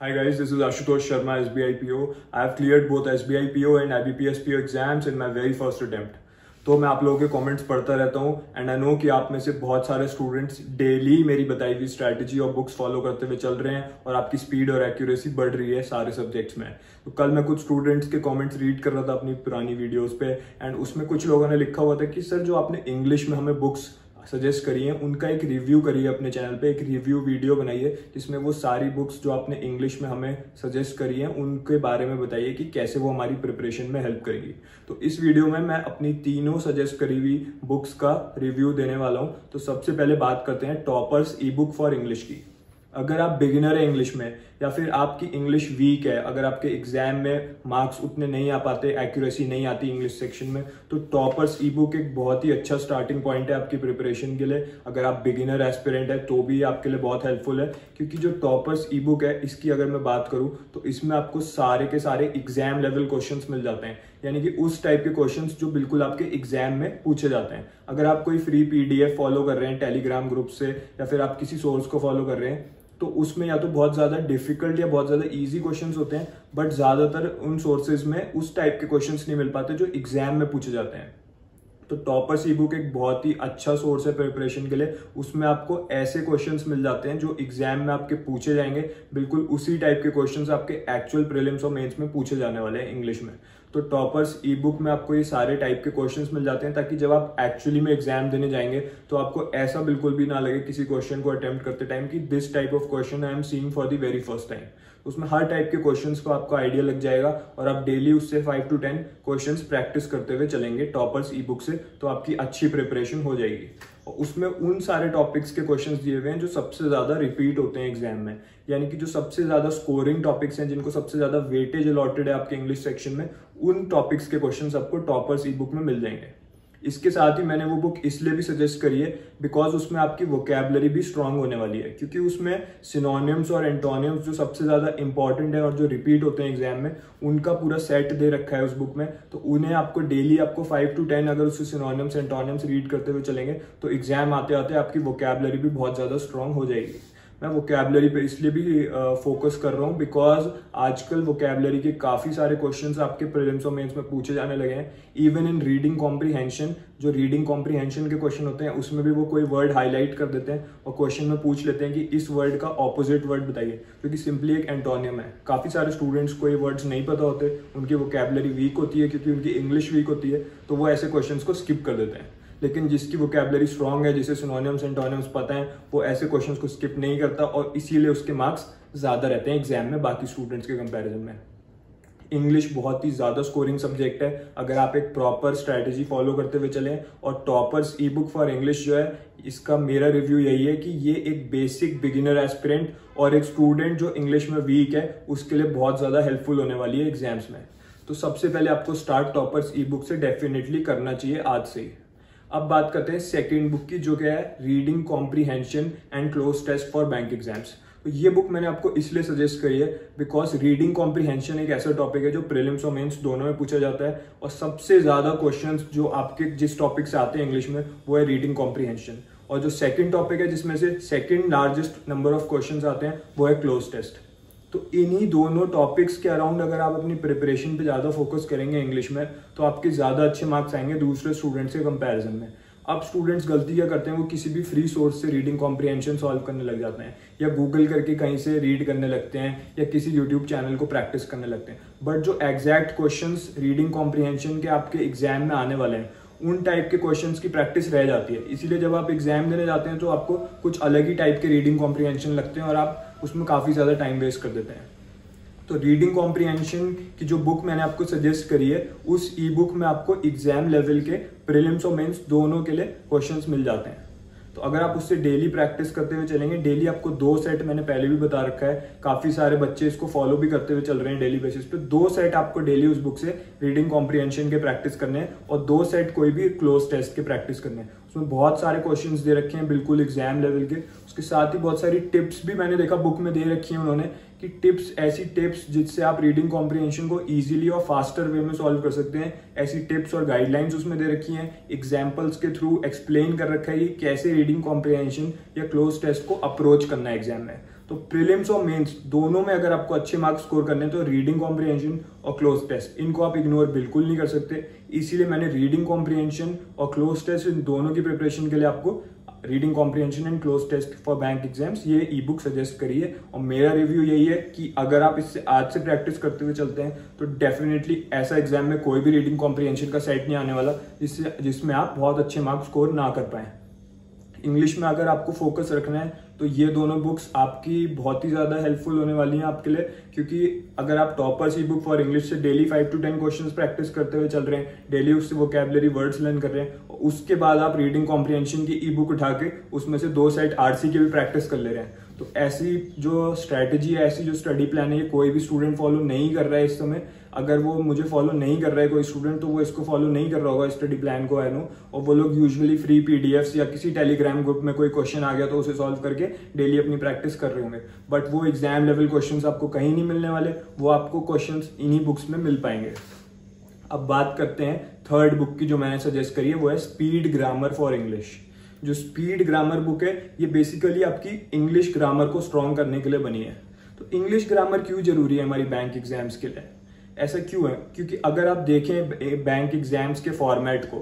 Hi guys, this is Ashutosh Sharma, SBI PO. I have cleared both SBI PO and IBPS PO exams in my very first attempt. तो मैं आप लोगों के comments पढ़ता रहता हूँ एंड आई नो कि आप में से बहुत सारे स्टूडेंट्स डेली मेरी बताई हुई स्ट्रैटेजी और बुक्स फॉलो करते हुए चल रहे हैं और आपकी स्पीड और एक्यूरेसी बढ़ रही है सारे सब्जेक्ट्स में। तो कल मैं कुछ स्टूडेंट्स के कमेंट्स रीड कर रहा था अपनी पुरानी वीडियोस पे एंड उसमें कुछ लोगों ने लिखा हुआ था कि सर जो आपने इंग्लिश में हमें बुक्स सजेस्ट करी है उनका एक रिव्यू करिए अपने चैनल पे, एक रिव्यू वीडियो बनाइए जिसमें वो सारी बुक्स जो आपने इंग्लिश में हमें सजेस्ट करी है उनके बारे में बताइए कि कैसे वो हमारी प्रिपरेशन में हेल्प करेंगी। तो इस वीडियो में मैं अपनी तीनों सजेस्ट करी हुई बुक्स का रिव्यू देने वाला हूँ। तो सबसे पहले बात करते हैं toppers E book for English की। अगर आप बिगिनर है इंग्लिश में या फिर आपकी इंग्लिश वीक है, अगर आपके एग्जाम में मार्क्स उतने नहीं आ पाते, एक्यूरेसी नहीं आती इंग्लिश सेक्शन में, तो टॉपर्स ई बुक एक बहुत ही अच्छा स्टार्टिंग पॉइंट है आपकी प्रिपरेशन के लिए। अगर आप बिगिनर एस्पिरेंट है तो भी आपके लिए बहुत हेल्पफुल है, क्योंकि जो टॉपर्स ई बुक है इसकी अगर मैं बात करूं तो इसमें आपको सारे के सारे एग्जाम लेवल क्वेश्चंस मिल जाते हैं, यानी कि उस टाइप के क्वेश्चंस जो बिल्कुल आपके एग्जाम में पूछे जाते हैं। अगर आप कोई फ्री पीडीएफ फॉलो कर रहे हैं टेलीग्राम ग्रुप से या फिर आप किसी सोर्स को फॉलो कर रहे हैं तो उसमें या तो बहुत ज्यादा डिफिकल्ट या बहुत ज्यादा इजी क्वेश्चंस होते हैं, बट ज्यादातर उन सोर्सेज में उस टाइप के क्वेश्चंस नहीं मिल पाते जो एग्जाम में पूछे जाते हैं। तो टॉपर्स ई बुक एक बहुत ही अच्छा सोर्स है प्रिपरेशन के लिए। उसमें आपको ऐसे क्वेश्चंस मिल जाते हैं जो एग्जाम में आपके पूछे जाएंगे, बिल्कुल उसी टाइप के क्वेश्चंस आपके एक्चुअल प्रीलिम्स और मेंस में पूछे जाने वाले हैं इंग्लिश में। तो टॉपर्स ई बुक में आपको ये सारे टाइप के क्वेश्चंस मिल जाते हैं, ताकि जब आप एक्चुअली में एग्जाम देने जाएंगे तो आपको ऐसा बिल्कुल भी ना लगे किसी क्वेश्चन को अटेम्प्ट करते टाइम कि this type of question I am seeing for the very first time. उसमें हर टाइप के क्वेश्चंस को आपको आइडिया लग जाएगा और आप डेली उससे 5 to 10 क्वेश्चंस प्रैक्टिस करते हुए चलेंगे टॉपर्स ई बुक से, तो आपकी अच्छी प्रिपरेशन हो जाएगी। और उसमें उन सारे टॉपिक्स के क्वेश्चंस दिए हुए हैं जो सबसे ज्यादा रिपीट होते हैं एग्जाम में, यानी कि जो सबसे ज्यादा स्कोरिंग टॉपिक्स हैं, जिनको सबसे ज्यादा वेटेज अलॉटेड है आपके इंग्लिश सेक्शन में, उन टॉपिक्स के क्वेश्चंस आपको टॉपर्स ई बुक में मिल जाएंगे। इसके साथ ही मैंने वो बुक इसलिए भी सजेस्ट करी है बिकॉज उसमें आपकी वोकैबुलरी भी स्ट्रांग होने वाली है, क्योंकि उसमें सिनोनिम्स और एंटोनिम्स जो सबसे ज्यादा इंपॉर्टेंट है और जो रिपीट होते हैं एग्जाम में, उनका पूरा सेट दे रखा है उस बुक में। तो उन्हें आपको डेली आपको 5 to 10 अगर उससे सिनोनिम्स एंटोनिम्स रीड करते हुए चलेंगे तो एग्जाम आते आते आपकी वोकैबुलरी भी बहुत ज्यादा स्ट्रांग हो जाएगी। मैं वोकैबुलरी पे इसलिए भी फोकस कर रहा हूँ बिकॉज आजकल वोकैबुलरी के काफी सारे क्वेश्चंस आपके प्रीलिम्स और मेंस में पूछे जाने लगे हैं। इवन इन रीडिंग कॉम्प्रीहेंशन, जो रीडिंग कॉम्प्रीहेंशन के क्वेश्चन होते हैं उसमें भी वो कोई वर्ड हाईलाइट कर देते हैं और क्वेश्चन में पूछ लेते हैं कि इस वर्ड का ऑपोजिट वर्ड बताइए, क्योंकि सिंपली एक एंटोनियम है। काफी सारे स्टूडेंट्स को ये वर्ड्स नहीं पता होते, उनकी वोकैबुलरी वीक होती है क्योंकि उनकी इंग्लिश वीक होती है, तो वो ऐसे क्वेश्चंस को स्किप कर देते हैं। लेकिन जिसकी वोकैबुलरी स्ट्रांग है, जिसे सिनोनिम्स एंटोनिम्स पता है, वो ऐसे क्वेश्चंस को स्किप नहीं करता और इसीलिए उसके मार्क्स ज्यादा रहते हैं एग्जाम में बाकी स्टूडेंट्स के कंपैरिजन में। इंग्लिश बहुत ही ज्यादा स्कोरिंग सब्जेक्ट है अगर आप एक प्रॉपर स्ट्रैटेजी फॉलो करते हुए चलें। और toppers E book for English जो है, इसका मेरा रिव्यू यही है कि ये एक बेसिक बिगिनर एस्पिरेंट और एक स्टूडेंट जो इंग्लिश में वीक है उसके लिए बहुत ज्यादा हेल्पफुल होने वाली है एग्जाम्स में। तो सबसे पहले आपको स्टार्ट टॉपर्स ई बुक से डेफिनेटली करना चाहिए आज से ही। अब बात करते हैं सेकेंड बुक की, जो क्या है reading comprehension and cloze test for bank exams. तो ये बुक मैंने आपको इसलिए सजेस्ट करी है बिकॉज रीडिंग कॉम्प्रीहेंशन एक ऐसा टॉपिक है जो प्रीलिम्स और मेंस दोनों में पूछा जाता है और सबसे ज्यादा क्वेश्चंस जो आपके जिस टॉपिक से आते हैं इंग्लिश में वो है रीडिंग कॉम्प्रीहेंशन। और जो सेकंड टॉपिक है जिसमें से second largest number of questions आते हैं वो है क्लोज टेस्ट। तो इन्हीं दोनों टॉपिक्स के अराउंड अगर आप अपनी प्रिपरेशन पे ज्यादा फोकस करेंगे इंग्लिश में तो आपके ज्यादा अच्छे मार्क्स आएंगे दूसरे स्टूडेंट्स के कंपैरिजन में। अब स्टूडेंट्स गलती क्या करते हैं, वो किसी भी फ्री सोर्स से रीडिंग कॉम्प्रीहेंशन सॉल्व करने लग जाते हैं या गूगल करके कहीं से रीड करने लगते हैं या किसी यूट्यूब चैनल को प्रैक्टिस करने लगते हैं। बट जो एग्जैक्ट क्वेश्चंस रीडिंग कॉम्प्रीहेंशन के आपके एग्जाम में आने वाले हैं उन टाइप के क्वेश्चंस की प्रैक्टिस रह जाती है। इसीलिए जब आप एग्जाम देने जाते हैं तो आपको कुछ अलग ही टाइप के रीडिंग कॉम्प्रीहेंशन लगते हैं और आप उसमें काफी ज्यादा टाइम वेस्ट कर देते हैं। तो रीडिंग कॉम्प्रीहेंशन की जो बुक मैंने आपको सजेस्ट करी है उस ई बुक में आपको एग्जाम लेवल के प्रीलिम्स और मेंस दोनों के लिए क्वेश्चंस मिल जाते हैं। तो अगर आप उससे डेली प्रैक्टिस करते हुए चलेंगे, डेली आपको 2 सेट, मैंने पहले भी बता रखा है, काफी सारे बच्चे इसको फॉलो भी करते हुए चल रहे हैं डेली बेसिस पे, 2 सेट आपको डेली उस बुक से रीडिंग कॉम्प्रीहेंशन के प्रैक्टिस करने हैं और 2 सेट कोई भी क्लोज टेस्ट के प्रैक्टिस करने हैं। उसमें बहुत सारे क्वेश्चंस दे रखे हैं बिल्कुल एग्जाम लेवल के। उसके साथ ही बहुत सारी टिप्स भी मैंने देखा बुक में दे रखी है उन्होंने, कि टिप्स, ऐसी टिप्स जिससे आप रीडिंग कॉम्प्रीहेंशन को इजीली और फास्टर वे में सॉल्व कर सकते हैं, ऐसी टिप्स और गाइडलाइंस उसमें दे रखी हैं। एग्जाम्पल्स के थ्रू एक्सप्लेन कर रखा है कि कैसे रीडिंग कॉम्प्रीहेंशन या क्लोज टेस्ट को अप्रोच करना है एग्जाम में। तो प्रीलिम्स और मेंस दोनों में अगर आपको अच्छे मार्क्स स्कोर करने हैं तो रीडिंग कॉम्प्रिहेंशन और क्लोज टेस्ट इनको आप इग्नोर बिल्कुल नहीं कर सकते। इसीलिए मैंने रीडिंग कॉम्प्रिहेंशन और क्लोज टेस्ट इन दोनों की प्रिपरेशन के लिए आपको reading comprehension and cloze test for bank exams ये ई बुक सजेस्ट करी है। और मेरा रिव्यू यही है कि अगर आप इससे आज से प्रैक्टिस करते हुए चलते हैं तो डेफिनेटली ऐसा एग्जाम में कोई भी रीडिंग कॉम्प्रिहेंशन का सेट नहीं आने वाला जिसमें आप बहुत अच्छे मार्क्स स्कोर ना कर पाए। इंग्लिश में अगर आपको फोकस रखना है तो ये दोनों बुक्स आपकी बहुत ही ज्यादा हेल्पफुल होने वाली हैं आपके लिए, क्योंकि अगर आप toppers E book for English से डेली 5 to 10 क्वेश्चंस प्रैक्टिस करते हुए चल रहे हैं, डेली उससे वोकैबुलरी वर्ड्स लर्न कर रहे हैं, उसके बाद आप रीडिंग कॉम्प्रिहेंशन की ई बुक उठा के उसमें से 2 सेट आरसी की भी प्रैक्टिस कर ले रहे हैं, तो ऐसी जो स्ट्रैटेजी है, ऐसी जो स्टडी प्लान है, ये कोई भी स्टूडेंट फॉलो नहीं कर रहा है इस समय। अगर वो मुझे फॉलो नहीं कर रहा है कोई स्टूडेंट, तो वो इसको फॉलो नहीं कर रहा होगा स्टडी प्लान को, आई नो। और वो लोग यूजुअली फ्री पीडीएफ्स या किसी टेलीग्राम ग्रुप में कोई क्वेश्चन आ गया तो उसे सॉल्व करके डेली अपनी प्रैक्टिस कर रहे होंगे, बट वो एग्जाम लेवल क्वेश्चंस आपको कहीं नहीं मिलने वाले, वो आपको क्वेश्चंस इन्हीं बुक्स में मिल पाएंगे। अब बात करते हैं थर्ड बुक की जो मैंने सजेस्ट करी है, वो है स्पीड ग्रामर फॉर इंग्लिश। जो स्पीड ग्रामर बुक है ये बेसिकली आपकी इंग्लिश ग्रामर को स्ट्रॉन्ग करने के लिए बनी है। तो इंग्लिश ग्रामर क्यों जरूरी है हमारी बैंक एग्जाम्स के लिए? ऐसा क्यों है? क्योंकि अगर आप देखें बैंक एग्जाम्स के फॉर्मेट को,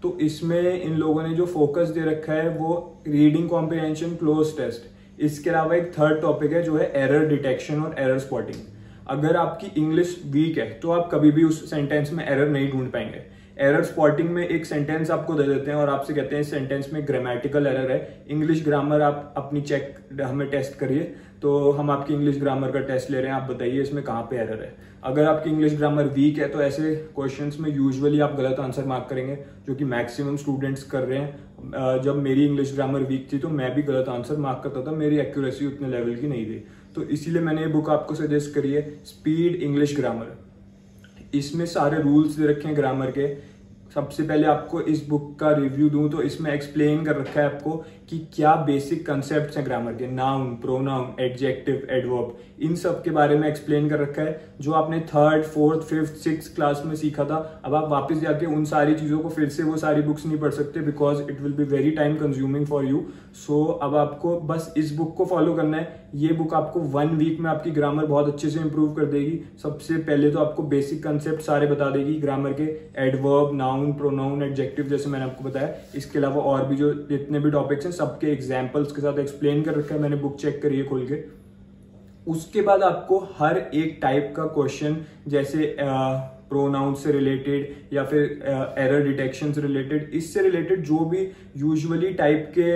तो इसमें इन लोगों ने जो फोकस दे रखा है वो रीडिंग कॉम्प्रिहेंशन, क्लोज टेस्ट, इसके अलावा एक थर्ड टॉपिक है जो है एरर डिटेक्शन और एरर स्पॉटिंग। अगर आपकी इंग्लिश वीक है तो आप कभी भी उस सेंटेंस में एरर नहीं ढूंढ पाएंगे। एरर स्पॉटिंग में एक सेंटेंस आपको दे देते हैं और आपसे कहते हैं इस सेंटेंस में ग्रामेटिकल एरर है, इंग्लिश ग्रामर आप अपनी चेक हमें टेस्ट करिए, तो हम आपकी इंग्लिश ग्रामर का टेस्ट ले रहे हैं, आप बताइए इसमें कहाँ पे एरर है। अगर आपकी इंग्लिश ग्रामर वीक है तो ऐसे क्वेश्चंस में यूजुअली आप गलत आंसर मार्क करेंगे, जो कि मैक्सिमम स्टूडेंट्स कर रहे हैं। जब मेरी इंग्लिश ग्रामर वीक थी तो मैं भी गलत आंसर मार्क करता था, मेरी एक्यूरेसी उतने लेवल की नहीं थी। तो इसीलिए मैंने ये बुक आपको सजेस्ट करी है, स्पीड इंग्लिश ग्रामर। इसमें सारे रूल्स दे रखे हैं ग्रामर के। सबसे पहले आपको इस बुक का रिव्यू दूं तो इसमें एक्सप्लेन कर रखा है आपको कि क्या बेसिक कंसेप्ट्स हैं ग्रामर के, नाउन, प्रोनाउन, एडजेक्टिव, एडवर्ब, इन सब के बारे में एक्सप्लेन कर रखा है, जो आपने 3rd, 4th, 5th, 6th class में सीखा था। अब आप वापस जाके उन सारी चीजों को फिर से वो सारी बुक्स नहीं पढ़ सकते, because it will be very time consuming for you. So अब आपको बस इस बुक को फॉलो करना है। ये बुक आपको 1 वीक में आपकी ग्रामर बहुत अच्छे से इंप्रूव कर देगी। सबसे पहले तो आपको बेसिक कंसेप्ट सारे बता देगी ग्रामर के, एडवर्ब, नाउन, प्रोनाउन, एडजेक्टिव, जैसे मैंने आपको बताया। इसके अलावा और भी जो जितने भी टॉपिक्स हैं सबके एग्जाम्पल्स के साथ एक्सप्लेन कर रखा है, मैंने बुक चेक करी है खोल के। उसके बाद आपको हर एक टाइप का क्वेश्चन, जैसे प्रोनाउन से रिलेटेड या फिर एरर डिटेक्शन से रिलेटेड, इससे रिलेटेड जो भी यूजुअली टाइप के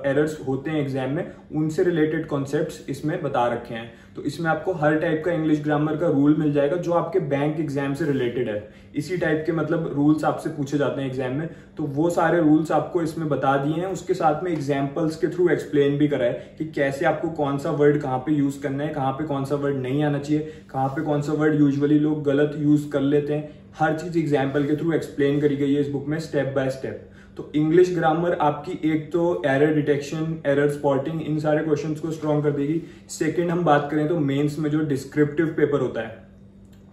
एरर्स होते हैं एग्जाम में, उनसे रिलेटेड कॉन्सेप्ट्स इसमें बता रखे हैं। तो इसमें आपको हर टाइप का इंग्लिश ग्रामर का रूल मिल जाएगा जो आपके बैंक एग्जाम से रिलेटेड है। इसी टाइप के मतलब रूल्स आपसे पूछे जाते हैं एग्जाम में, तो वो सारे रूल्स आपको इसमें बता दिए हैं। उसके साथ में एग्जाम्पल्स के थ्रू एक्सप्लेन भी करा है कि कैसे आपको कौन सा वर्ड कहाँ पे यूज करना है, कहाँ पे कौन सा वर्ड नहीं आना चाहिए, कहाँ पे कौन सा वर्ड यूजुअली लोग गलत यूज कर लेते हैं। हर चीज एग्जाम्पल के थ्रू एक्सप्लेन करी गई है इस बुक में स्टेप बाय स्टेप। तो इंग्लिश ग्रामर आपकी एक तो एरर डिटेक्शन, एरर स्पॉटिंग, इन सारे क्वेश्चंस को स्ट्रॉन्ग कर देगी। सेकंड हम बात करें तो मेंस में जो डिस्क्रिप्टिव पेपर होता है,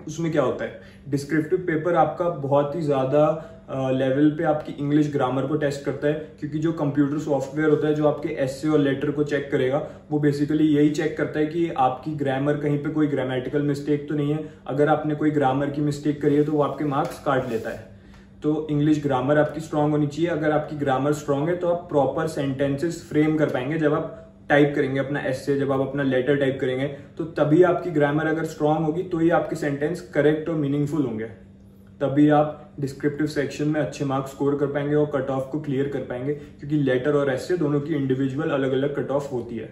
उसमें क्या होता है? डिस्क्रिप्टिव पेपर आपका बहुत ही ज्यादा लेवल पे आपकी इंग्लिश ग्रामर को टेस्ट करता है, क्योंकि जो कंप्यूटर सॉफ्टवेयर होता है जो आपके एसे और लेटर को चेक करेगा, वो बेसिकली यही चेक करता है कि आपकी ग्रामर कहीं पे कोई ग्रामेटिकल मिस्टेक तो नहीं है। अगर आपने कोई ग्रामर की मिस्टेक करी है तो वो आपके मार्क्स काट लेता है। तो इंग्लिश ग्रामर आपकी स्ट्रांग होनी चाहिए। अगर आपकी ग्रामर स्ट्रांग है तो आप प्रॉपर सेंटेंसेस फ्रेम कर पाएंगे। जब आप टाइप करेंगे अपना एसे, जब आप अपना लेटर टाइप करेंगे, तो तभी आपकी ग्रामर अगर स्ट्रांग होगी तो ही आपके सेंटेंस करेक्ट और मीनिंगफुल होंगे। तभी आप डिस्क्रिप्टिव सेक्शन में अच्छे मार्क्स स्कोर कर पाएंगे और कट ऑफ को क्लियर कर पाएंगे, क्योंकि लेटर और एसे दोनों की इंडिविजुअल अलग अलग कट ऑफ होती है।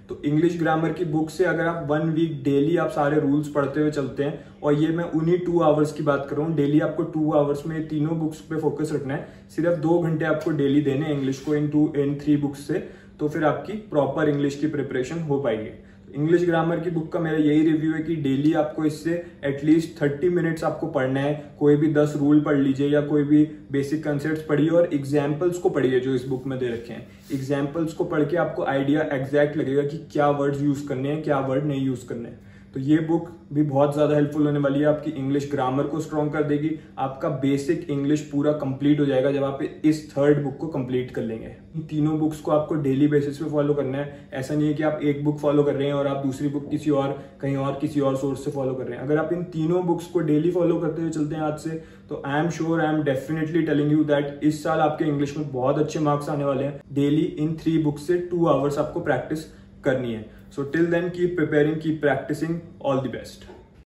तो इंग्लिश ग्रामर की बुक से अगर आप 1 वीक डेली आप सारे रूल्स पढ़ते हुए चलते हैं, और ये मैं उन्हीं 2 आवर्स की बात कर रहा हूँ, डेली आपको 2 आवर्स में तीनों बुक्स पे फोकस रखना है। सिर्फ 2 घंटे आपको डेली देने हैं इंग्लिश को इन 3 बुक्स से, तो फिर आपकी प्रॉपर इंग्लिश की प्रिपरेशन हो पाएगी। इंग्लिश ग्रामर की बुक का मेरा यही रिव्यू है कि डेली आपको इससे एटलीस्ट 30 मिनट्स आपको पढ़ना है। कोई भी 10 रूल पढ़ लीजिए या कोई भी बेसिक कंसेप्ट्स पढ़िए और एग्जाम्पल्स को पढ़िए जो इस बुक में दे रखे हैं। एग्जाम्पल्स को पढ़ के आपको आइडिया एग्जैक्ट लगेगा कि क्या वर्ड्स यूज करने हैं, क्या वर्ड नहीं यूज करने हैं। तो ये बुक भी बहुत ज़्यादा हेल्पफुल होने वाली है, आपकी इंग्लिश ग्रामर को स्ट्रॉन्ग कर देगी, आपका बेसिक इंग्लिश पूरा कंप्लीट हो जाएगा जब आप इस थर्ड बुक को कंप्लीट कर लेंगे। इन तीनों बुक्स को आपको डेली बेसिस पे फॉलो करना है। ऐसा नहीं है कि आप एक बुक फॉलो कर रहे हैं और आप दूसरी बुक किसी और कहीं और किसी और सोर्स से फॉलो कर रहे हैं। अगर आप इन तीनों बुक्स को डेली फॉलो करते हुए चलते हैं आज से, तो I am sure, I am definitely telling you that इस साल आपके इंग्लिश में बहुत अच्छे मार्क्स आने वाले हैं। डेली इन 3 बुक्स से 2 आवर्स आपको प्रैक्टिस करनी है। So till then keep preparing, keep practising, all the best.